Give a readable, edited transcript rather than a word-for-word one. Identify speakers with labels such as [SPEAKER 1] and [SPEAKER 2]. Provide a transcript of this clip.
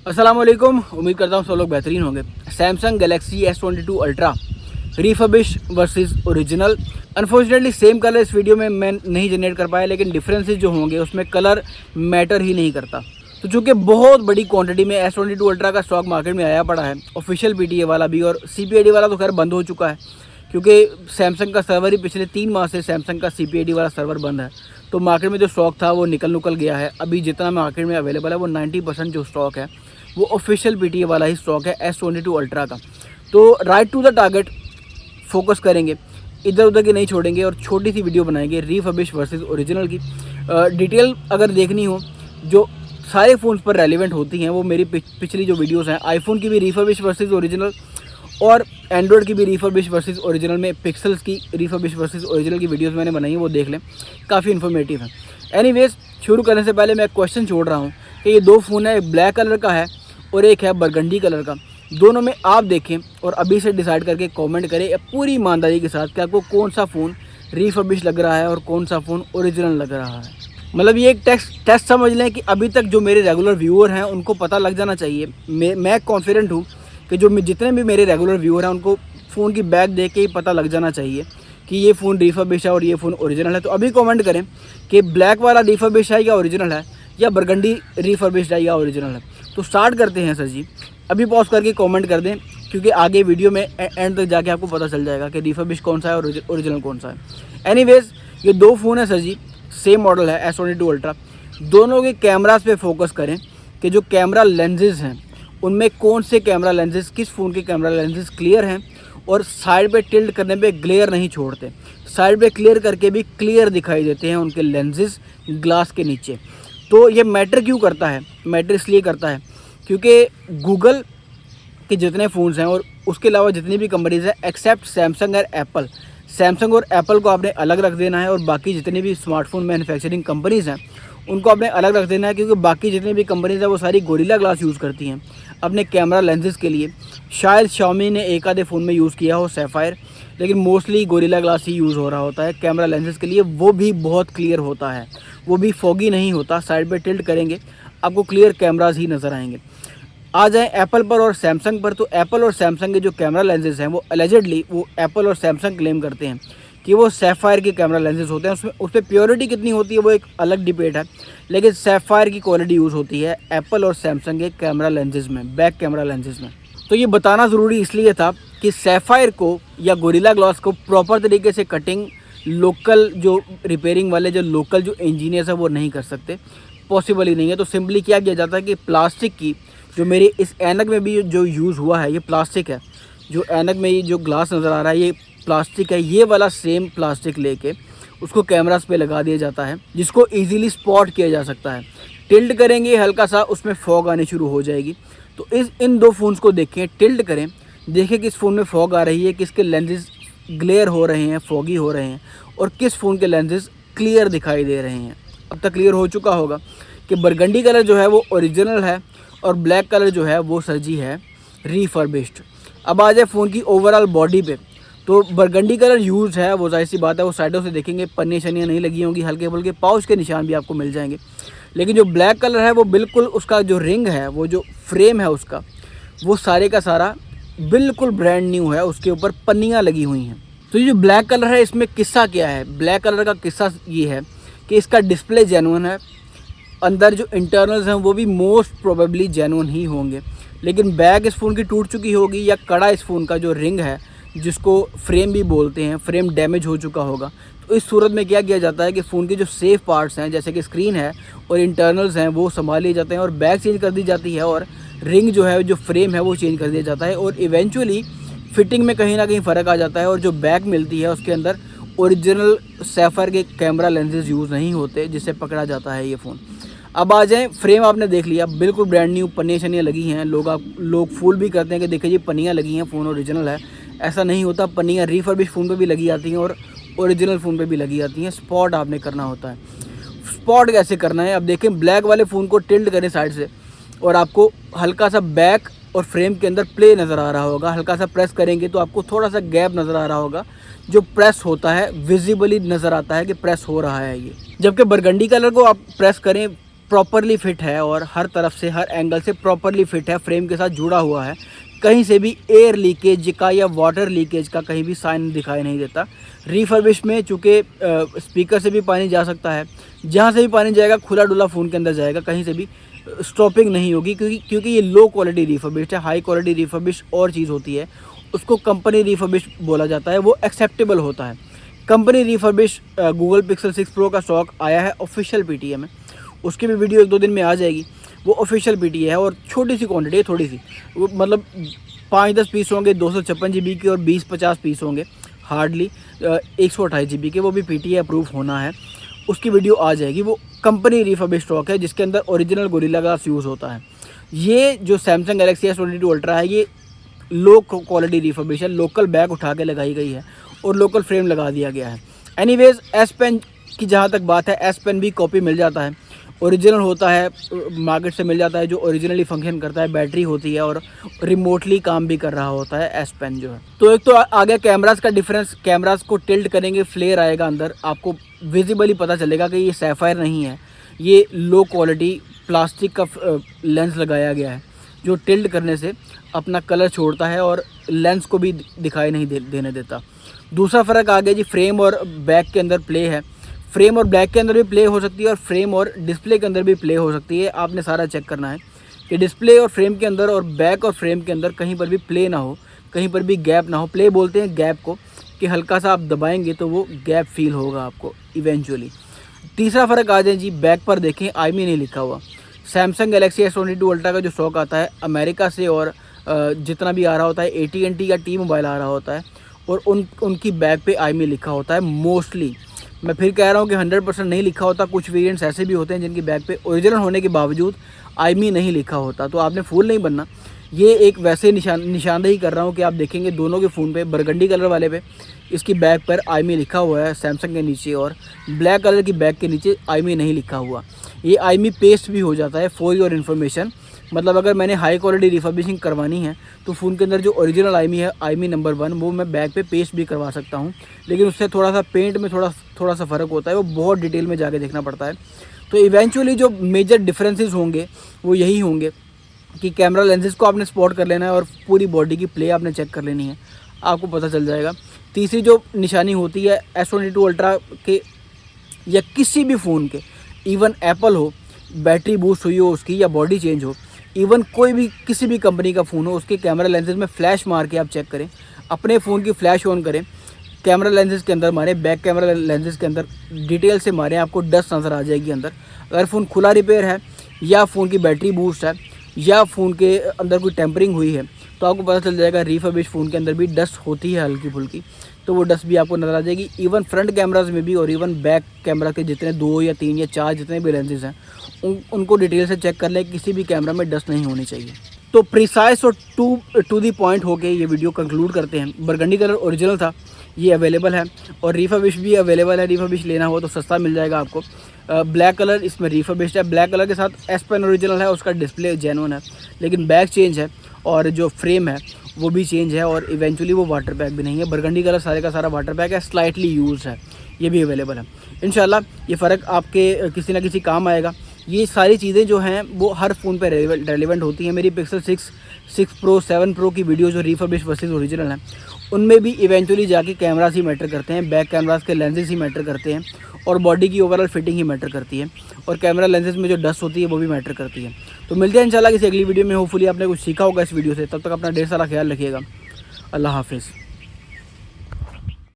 [SPEAKER 1] अस्सलाम वालेकुम। उम्मीद करता हूँ सब लोग बेहतरीन होंगे। Samsung Galaxy S22 ultra refurbish versus original. Unfortunately same colour इस वीडियो में मैं नहीं जनरेट कर पाया, लेकिन डिफरेंसेस जो होंगे उसमें कलर मैटर ही नहीं करता। तो चूँकि बहुत बड़ी क्वांटिटी में S22 अल्ट्रा का स्टॉक मार्केट में आया पड़ा है, ऑफिशियल PTA वाला भी, और CPID वाला तो खैर बंद हो चुका है क्योंकि सैमसंग का सर्वर ही पिछले 3 माह से सैमसंग का CPID वाला सर्वर बंद है। तो मार्केट में जो स्टॉक था वो निकल गया है। अभी जितना मार्केट में अवेलेबल है वो 90% जो स्टॉक है वो ऑफिशियल PTA वाला ही स्टॉक है S22 अल्ट्रा का। तो right to the target focus करेंगे, इधर उधर की नहीं छोड़ेंगे और छोटी सी वीडियो बनाएंगे रिफर्बिश वर्सेस ओरिजिनल की। डिटेल अगर देखनी हो जो सारे फ़ोन्स पर रेलिवेंट होती हैं वो मेरी पिछली जो वीडियोस हैं, आईफोन की भी रिफर्बिश वर्सेस ओरिजिनल और एंड्रॉयड की भी रिफर्बिश वर्सेस ओरिजिनल में पिक्सल्स की रिफर्बिश वर्सेस ओरिजिनल की वीडियोस मैंने बनाई है, वो देख लें, काफ़ी इन्फॉर्मेटिव है। एनीवेज, शुरू करने से पहले मैं एक क्वेश्चन छोड़ रहा हूँ कि ये दो फ़ोन है, एक ब्लैक कलर का है और एक है बरगंडी कलर का। दोनों में आप देखें और अभी से डिसाइड करके कमेंट करें पूरी ईमानदारी के साथ कि आपको कौन सा फ़ोन रिफर्बिश लग रहा है और कौन सा फ़ोन ओरिजिनल लग रहा है। मतलब ये एक टेस्ट समझ लें कि अभी तक जो मेरे रेगुलर व्यूअर हैं उनको पता लग जाना चाहिए। मैं कॉन्फिडेंट हूँ कि जो जितने भी मेरे रेगुलर व्यूअर हैं उनको फ़ोन की बैक देख के ही पता लग जाना चाहिए कि ये फ़ोन रिफर्बिश है और ये फ़ोन ओरिजिनल है। तो अभी कमेंट करें कि ब्लैक वाला रिफर्बिश है या ओरिजिनल है, या बरगंडी रिफर्बिश है या ओरिजिनल है। तो स्टार्ट करते हैं सर जी। अभी पॉज करके कमेंट कर दें क्योंकि आगे वीडियो में एंड तक जाके आपको पता चल जाएगा कि रिफर्बिश कौन सा है और ओरिजिनल कौन सा है। एनीवेज, ये दो फ़ोन है सर जी, सेम मॉडल है S22 अल्ट्रा। दोनों के कैमरास पे फोकस करें कि जो कैमरा लेंसेज हैं उनमें कौन से कैमरा लेंसेज, किस फ़ोन के कैमरा लेंसेज क्लियर हैं और साइड पे टिल्ट करने पे ग्लेयर नहीं छोड़ते। साइड पे क्लियर करके भी क्लियर दिखाई देते हैं उनके लेंसेज ग्लास के नीचे। तो ये मैटर क्यों करता है? मैटर इसलिए करता है क्योंकि गूगल के जितने फ़ोन्स हैं और उसके अलावा जितनी भी कंपनीज़ हैं एक्सेप्ट सैमसंग और एप्पल, सैमसंग और एप्पल को आपने अलग रख देना है और बाकी जितनी भी स्मार्टफोन मैन्युफैक्चरिंग कंपनीज़ हैं उनको आपने अलग रख देना है, क्योंकि बाकी जितनी भी कंपनीज़ हैं वो सारी गोरिल्ला ग्लास यूज़ करती हैं अपने कैमरा लेंसेज के लिए। शायद Xiaomi ने एक आधे फ़ोन में यूज़ किया हो सैफायर, लेकिन मोस्टली गोरिल्ला ग्लास ही यूज़ हो रहा होता है कैमरा लेंसेज के लिए। वो भी बहुत क्लियर होता है, वो भी फॉगी नहीं होता। साइड पे टिल्ट करेंगे आपको क्लियर कैमराज ही नज़र आएंगे। आ जाएँ एप्पल पर और सैमसंग पर, तो एप्पल और सैमसंग के जो कैमरा लेंसेज हैं वो एलिजिडली वो एप्पल और सैमसंग क्लेम करते हैं कि वो सैफायर के कैमरा लेंसेज होते हैं। उसमें उस पर प्योरिटी कितनी होती है वो एक अलग डिबेट है, लेकिन सैफायर की क्वालिटी यूज़ होती है एप्पल और सैमसंग के कैमरा लेंसेज में, बैक कैमरा लेंसेज में। तो ये बताना ज़रूरी इसलिए था कि सैफायर को या गोरिल्ला ग्लास को प्रॉपर तरीके से कटिंग लोकल जो रिपेयरिंग वाले जो लोकल जो इंजीनियर्स हैं वो नहीं कर सकते, पॉसिबल ही नहीं है। तो सिंपली क्या किया जाता है कि प्लास्टिक की जो मेरे इस ऐनक में भी जो यूज़ हुआ है ये प्लास्टिक है। जो ऐनक में ये जो ग्लास नज़र आ रहा है ये प्लास्टिक है। ये वाला सेम प्लास्टिक लेके उसको कैमरास पे लगा दिया जाता है जिसको इजीली स्पॉट किया जा सकता है। टिल्ट करेंगे हल्का सा, उसमें फॉग आनी शुरू हो जाएगी। तो इन दो फ़ोन्स को देखें, टिल्ट करें, देखें किस फ़ोन में फॉग आ रही है, किसके लेंसेज ग्लेयर हो रहे हैं, फॉगी हो रहे हैं, और किस फ़ोन के लेंसेज क्लियर दिखाई दे रहे हैं। अब तक क्लियर हो चुका होगा कि बरगंडी कलर जो है वो ओरिजिनल है और ब्लैक कलर जो है वो सर जी है रिफर्बिश्ड। अब आ जाए फ़ोन की ओवरऑल बॉडी पे, तो बरगंडी कलर यूज़ है, वो जाहिर सी बात है, वो साइडों से देखेंगे पन्नी शनियाँ नहीं लगी होंगी, हल्के फुल्के पाउच के निशान भी आपको मिल जाएंगे। लेकिन जो ब्लैक कलर है वो बिल्कुल, उसका जो रिंग है, वो जो फ्रेम है उसका, वो सारे का सारा बिल्कुल ब्रांड न्यू है, उसके ऊपर पन्नियाँ लगी हुई हैं। तो ये जो ब्लैक कलर है इसमें किस्सा क्या है? ब्लैक कलर का किस्सा ये है कि इसका डिस्प्ले जेन्युइन है, अंदर जो इंटरनल्स हैं वो भी मोस्ट प्रोबेबली जेन्युइन ही होंगे, लेकिन बैक इस फ़ोन की टूट चुकी होगी या कड़ा इस फ़ोन का जो रिंग है जिसको फ्रेम भी बोलते हैं, फ्रेम डैमेज हो चुका होगा। तो इस सूरत में क्या किया जाता है कि फ़ोन के जो सेफ पार्ट्स हैं जैसे कि स्क्रीन है और इंटरनल्स हैं वो संभाल लिए जाते हैं और बैक चेंज कर दी जाती है और रिंग जो है, जो फ्रेम है वो चेंज कर दिया जाता है और इवेंचुअली फिटिंग में कहीं ना कहीं फ़र्क आ जाता है और जो बैक मिलती है उसके अंदर ओरिजिनल सैफायर के कैमरा लेंसेज यूज़ नहीं होते जिससे पकड़ा जाता है ये फ़ोन। अब आ जाएँ, फ्रेम आपने देख लिया, बिल्कुल ब्रांड न्यू, पन्नियाँ शनियाँ लगी हैं। लोग फूल भी करते हैं कि देखिए जी पन्नियाँ लगी हैं, फ़ोन ओरिजिनल है। ऐसा नहीं होता, पन्नियाँ रिफर्बिश फ़ोन पे भी लगी आती हैं और ओरिजिनल फ़ोन पे भी लगी आती हैं। स्पॉट आपने करना होता है। स्पॉट कैसे करना है? अब देखें, ब्लैक वाले फ़ोन को टिल्ट करें साइड से और आपको हल्का सा बैक और फ्रेम के अंदर प्ले नज़र आ रहा होगा। हल्का सा प्रेस करेंगे तो आपको थोड़ा सा गैप नज़र आ रहा होगा, जो प्रेस होता है विजिबली नज़र आता है कि प्रेस हो रहा है ये। जबकि बरगंडी कलर को आप प्रेस करें प्रॉपरली फिट है और हर तरफ से हर एंगल से प्रॉपरली फिट है, फ्रेम के साथ जुड़ा हुआ है। कहीं से भी एयर लीकेज का या वाटर लीकेज का कहीं भी साइन दिखाई नहीं देता। रिफर्बिश में चूँकि स्पीकर से भी पानी जा सकता है, जहाँ से भी पानी जाएगा खुला डुला फ़ोन के अंदर जाएगा, कहीं से भी स्टॉपिंग नहीं होगी, क्योंकि ये लो क्वालिटी रिफर्बिश है। हाई क्वालिटी रिफर्बिश और चीज़ होती है, उसको कंपनी रिफर्बिश बोला जाता है, वो एक्सेप्टेबल होता है। Company refurbish Google pixel 6 pro का स्टॉक आया है ऑफिशियल पीटीए में, उसकी भी वीडियो 1-2 दिन में आ जाएगी। वो ऑफिशियल पीटीए है और छोटी सी क्वांटिटी है, थोड़ी सी, वो मतलब 5-10 पीस होंगे 256 GB के और 20-50 पीस होंगे हार्डली 128 GB के, वो भी पीटीए अप्रूव होना है, उसकी वीडियो आ जाएगी। वो कंपनी रिफर्बिश स्टॉक है जिसके अंदर ओरिजिनल गोरिल्ला ग्लास यूज़ होता है। ये जो सैमसंग गैलेक्सी S22 अल्ट्रा है ये लो क्वालिटी रिफर्बिश है, लोकल बैग उठा के लगाई गई है और लोकल फ्रेम लगा दिया गया है। एनीवेज एस पेन की जहाँ तक बात है, एस पेन भी कॉपी मिल जाता है, ओरिजिनल होता है, मार्केट से मिल जाता है, जो ओरिजिनली फंक्शन करता है, बैटरी होती है और रिमोटली काम भी कर रहा होता है एस पेन जो है। तो एक तो आ गया कैमरास का डिफरेंस। कैमरास को टिल्ट करेंगे, फ्लेयर आएगा अंदर, आपको विजिबली पता चलेगा कि ये सैफायर नहीं है, ये लो क्वालिटी प्लास्टिक का लेंस लगाया गया है जो टिल्ट करने से अपना कलर छोड़ता है और लेंस को भी दिखाई नहीं देने देता। दूसरा फ़र्क आ गया जी, फ्रेम और बैक के अंदर प्ले है। फ्रेम और बैक के अंदर भी प्ले हो सकती है और फ्रेम और डिस्प्ले के अंदर भी प्ले हो सकती है। आपने सारा चेक करना है कि डिस्प्ले और फ्रेम के अंदर और बैक और फ्रेम के अंदर कहीं पर भी प्ले ना हो, कहीं पर भी गैप ना हो। प्ले बोलते हैं गैप को, कि हल्का सा आप दबाएंगे तो वो गैप फील होगा आपको इवेंचुअली। तीसरा फ़र्क आ जाए जी, बैक पर देखें आईमी नहीं लिखा हुआ। सैमसंग गैलेक्सी S22 अल्ट्रा का जो स्टॉक आता है अमेरिका से और जितना भी आ रहा होता है AT&T या टी मोबाइल आ रहा होता है और उनकी बैक पे आईमी लिखा होता है मोस्टली। मैं फिर कह रहा हूँ कि 100% नहीं लिखा होता, कुछ वेरिएंट्स ऐसे भी होते हैं जिनकी बैक पे ओरिजिनल होने के बावजूद आईमी नहीं लिखा होता, तो आपने फूल नहीं बनना। ये एक वैसे निशानदेही कर रहा हूँ कि आप देखेंगे दोनों के फ़ोन पे, बरगंडी कलर वाले पे इसकी बैक पर आईमी लिखा हुआ है सैमसंग के नीचे, और ब्लैक कलर की बैक के नीचे आईमी नहीं लिखा हुआ। ये आईमी पेस्ट भी हो जाता है फॉर योर इन्फॉर्मेशन। मतलब अगर मैंने हाई क्वालिटी रिफर्बिशिंग करवानी है तो फ़ोन के अंदर जो ओरिजिनल आईमी है, आईमी नंबर 1, वो मैं बैक पे पेस्ट भी करवा सकता हूँ, लेकिन उससे थोड़ा सा पेंट में थोड़ा सा फ़र्क होता है, वो बहुत डिटेल में जाके देखना पड़ता है। तो इवेंचुअली जो मेजर डिफरेंसेस होंगे वो यही होंगे कि कैमरा लेंसेज को आपने स्पॉट कर लेना है और पूरी बॉडी की प्ले आपने चेक कर लेनी है, आपको पता चल जाएगा। तीसरी जो निशानी होती है S22 अल्ट्रा के या किसी भी फ़ोन के, इवन एप्पल हो, बैटरी बूस्ट हुई हो उसकी या बॉडी चेंज हो, इवन कोई भी किसी भी कंपनी का फ़ोन हो, उसके कैमरा लेंसेज में फ्लैश मार के आप चेक करें, अपने फ़ोन की फ्लैश ऑन करें, कैमरा लेंसेज के अंदर मारें, बैक कैमरा लेंसेज के अंदर डिटेल से मारें, आपको डस्ट नज़र आ जाएगी अंदर। अगर फ़ोन खुला रिपेयर है या फ़ोन की बैटरी बूस्ट है या फ़ोन के अंदर कोई टेम्परिंग हुई है तो आपको पता चल जाएगा रिफर्बिश फ़ोन के अंदर भी डस्ट होती है हल्की फुल्की, तो वो डस्ट भी आपको नज़र आ जाएगी। इवन फ्रंट कैमराज में भी और इवन बैक कैमरा के जितने 2 या 3 या 4 जितने भी लेंसेज हैं उनको डिटेल से चेक कर लें, किसी भी कैमरा में डस्ट नहीं होनी चाहिए। तो प्रिसाइज और टू दी पॉइंट होके ये वीडियो कंक्लूड करते हैं। बरगंडी कलर ओरिजिनल था, ये अवेलेबल है और रिफर्बिश भी अवेलेबल है। रिफर्बिश लेना हो तो सस्ता मिल जाएगा आपको। ब्लैक कलर इसमें रिफर्बिश्ड है, ब्लैक कलर के साथ एस पेन ओरिजिनल है, उसका डिस्प्ले जेन्युइन है, लेकिन बैक चेंज है और जो फ्रेम है वो भी चेंज है और इवेंचुअली वो वाटर पैक भी नहीं है। बरगंडी कलर सारे का सारा वाटर पैक है, स्लाइटली यूज है, ये भी अवेलेबल है। इंशाल्लाह ये फ़र्क आपके किसी ना किसी काम आएगा। ये सारी चीज़ें जो हैं वो हर फ़ोन पे रेलिवेंट होती हैं। मेरी पिक्सल 6 प्रो 7 प्रो की वीडियो जो रिफर्बिश वर्सेस ओरिजिनल हैं उनमें भी इवेंचुअली जाके कैमरास ही मैटर करते हैं, बैक कैमरास के लेंसेज ही मैटर करते हैं और बॉडी की ओवरऑल फिटिंग ही मैटर करती है और कैमरा लेंसेज में जो डस्ट होती है वो भी मैटर करती है। तो मिलते हैं इंशाल्लाह किसी अगली वीडियो में। होपफुली आपने कुछ सीखा होगा इस वीडियो से। तब तक अपना ढेर सारा ख्याल रखिएगा। अल्लाह हाफिज़।